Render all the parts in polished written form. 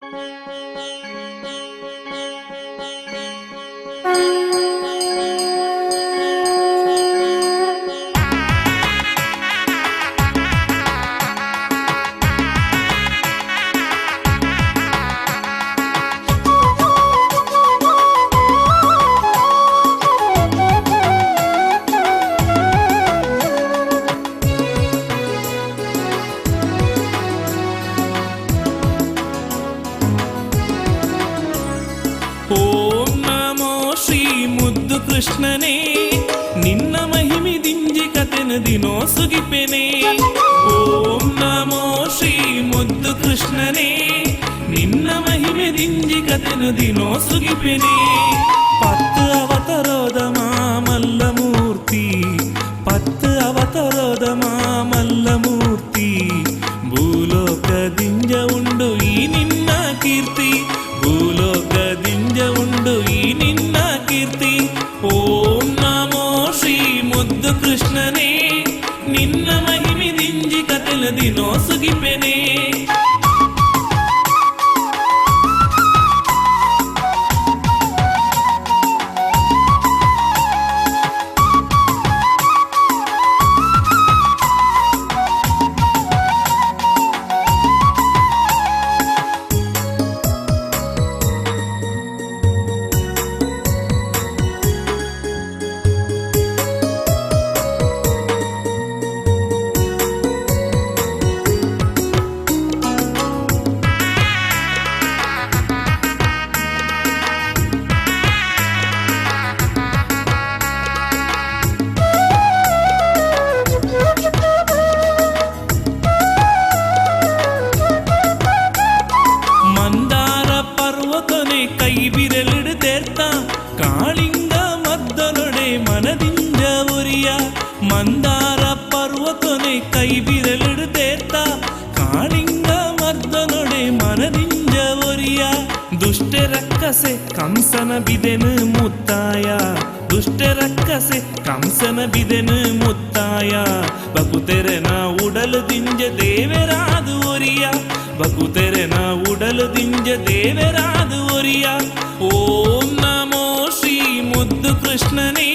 ಓಂ ನಮೋ ಶ್ರೀ ಮುದ್ದು ಕೃಷ್ಣನೇ, ನಿನ್ನ ಮಹಿಮಿದಿಂಜಿ ಕತೆನ ದಿನೋ ಸುಗಿಪೆನೆ. ಓಂ ನಮೋ ಶ್ರೀ ಮುದ್ದು ಕೃಷ್ಣನೇ, ನಿನ್ನ ಮಹಿಮೆದಿಂಜಿ ಕತೆನ ದಿನೋ ಸುಗಿಪೆನೆ. ಪತ್ತು ಅವತರೋದ ಮಾಮಲ್ಲ ಮೂರ್ತಿ, ಪತ್ತು ಅವತರೋದ ಮಾಮಲ್ಲ ಮೂರ್ತಿ, ಭೂಲೋಕದಿಂಜ ಉಂಡು ಈ ನಿನ್ನ ಕೀರ್ತಿ, ಭೂಲೋಕದಿಂಜ ಉಂಡು ಈ ನಿನ್ನ ಕೀರ್ತಿ. ಓಂ ನಮೋ ಶ್ರೀ ಮುದ್ದು ಕೃಷ್ಣನೇ, ನಿನ್ನ ಮಹಿಮಿದಿಂಜಿ ಕತೆಲ ದಿನೋ ಸುಗಿಪೆನೆ. ಕೈ ಬಿರಲಿಡು ತೇರ್ತ ಕಾಳಿಂಗ ಮದ್ದಲೊಡೆ ಮನದಿಂದ ಉರಿಯ, ಮಂದಾರ ಪರ್ವತನೆ ಕೈ ಬಿರಲಿಡು ತೇರ್ತ ಕಾಳಿಂಗ ಮರ್ದನೊಡೆ ಮನದಿಂದ ಉರಿಯ. ದುಷ್ಟ ರಕ್ಕಸೆ ಕಂಸನ ಬಿದೆನು ಮುತ್ತಾಯ, ದುಷ್ಟ ರಕ್ಕಸೆ ಕಂಸನ ಬಿದೆನು ಮುತ್ತಾಯ, ಬಕುತೆರೆನ ಉಡಲು ದಿಂಜ ದೇವರಾದು ಒರಿಯ, ಬಕುತೆರೆನ ಉಡಲು ದಿಂಜ ದೇವರಾದು ಒರಿಯ. ಓಂ ನಮೋ ಶ್ರೀ ಮುದ್ದು ಕೃಷ್ಣನೇ,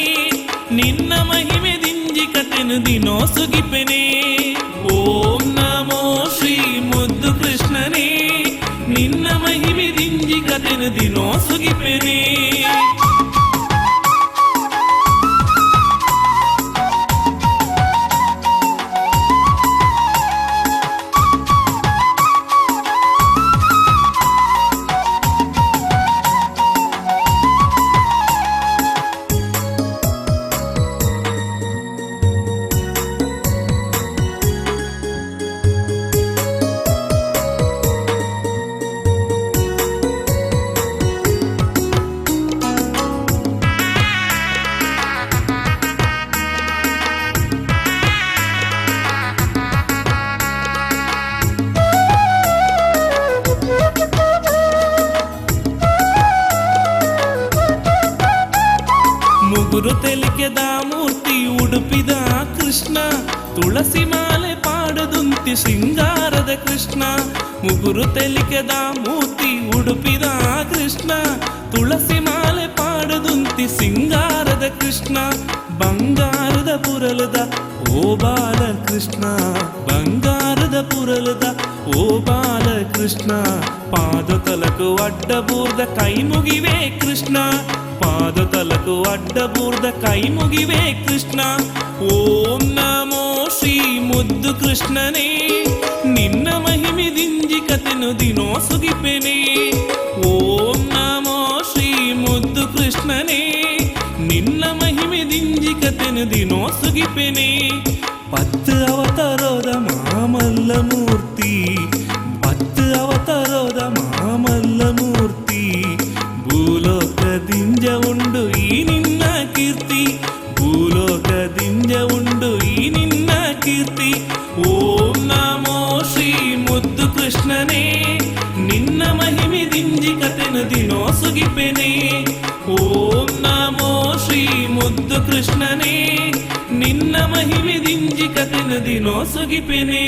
ನಿನ್ನ ಮಹಿಮೆ ದಿಂಜಿ ಕತೆನು ದಿನೋ ಸುಗಿಪೆನೆ. ಓಂ ನಮೋ ಶ್ರೀ ಮುದ್ದು ಕೃಷ್ಣನೇ, ನಿನ್ನ ಮಹಿಮೆ ದಿಂಜಿ ಕತೆನು ದಿನೋ ಸುಗಿಪೆನೆ. ಮುಗುರು ತೆಲಿಕೆದ ಮೂರ್ತಿ ಉಡುಪಿದ ಕೃಷ್ಣ, ತುಳಸಿ ಮಾಲೆ ಪಾಡದುಂತಿ ಸಿಂಗಾರದ ಕೃಷ್ಣ. ಮುಗುರು ತೆಲಿಕೆದ ಮೂರ್ತಿ ಉಡುಪಿದ ಕೃಷ್ಣ, ತುಳಸಿ ಮಾಲೆ ಪಾಡದುಂತಿ ಸಿಂಗಾರದ ಕೃಷ್ಣ. ಬಂಗಾರದ ಪುರಲದ ಓ ಬಾಲ ಕೃಷ್ಣ, ಬಂಗಾರದ ಪುರಲದ ಓ ಬಾಲ ಕೃಷ್ಣ, ಪಾದ ತಲಕು ಅಡ್ಡ ಬೂರ್ದ ಕೈ ಮುಗಿವೆ ಕೃಷ್ಣ, ಪಾದ ತಲಕು ಅಡ್ಡ ಬೂರ್ದ ಕೈ ಮುಗಿವೆ ಕೃಷ್ಣ. ಓಂ ನಮೋ ಶ್ರೀ ಮುದ್ದು ಕೃಷ್ಣನೇ, ನಿನ್ನ ಮಹಿಮಿದಿಂಜಿ ಕತೆನು ದಿನೋ ಸುಗಿಪೆನೆ. ಓಂ ನಮೋ ಶ್ರೀ ಮುದ್ದು ಕೃಷ್ಣನೇ, ನಿನ್ನ ಮಹಿಮಿದಿಂಜಿ ಕತೆನು ದಿನೋ ಸುಗಿಪೆನೆ. ಪತ್ತು ಅವತಾರೋದ ಮಾಮಲ್ಲ ಮೂರ್ತಿ, ಪತ್ತು ಅವತಾರೋದ ಮಾಮಲ್ಲ ಮೂರ್ತಿ, ಭೂಲೋಕದಿಂಜ ಉಂಡು ಈ ನಿನ್ನ ಕೀರ್ತಿ, ಭೂಲೋಕದಿಂಜ ಉಂಡು ಈ ನಿನ್ನ ಕೀರ್ತಿ. ಓಂ ನಮೋ ಶ್ರೀ ಮುದ್ದು ಕೃಷ್ಣನೇ, ನಿನ್ನ ಮಹಿಮಿದಿಂಜಿ ಕತೆನು ದಿನೋ ಸುಗಿಪೆನೆ. ಓಂ ನಮೋ ಶ್ರೀ ಮುದ್ದು ಕೃಷ್ಣನೇ, ನಿನ್ನ ಮಹಿಮಿದಿಂಜಿ ಕತೆನು ದಿನೋ ಸುಗಿಪೆನೆ.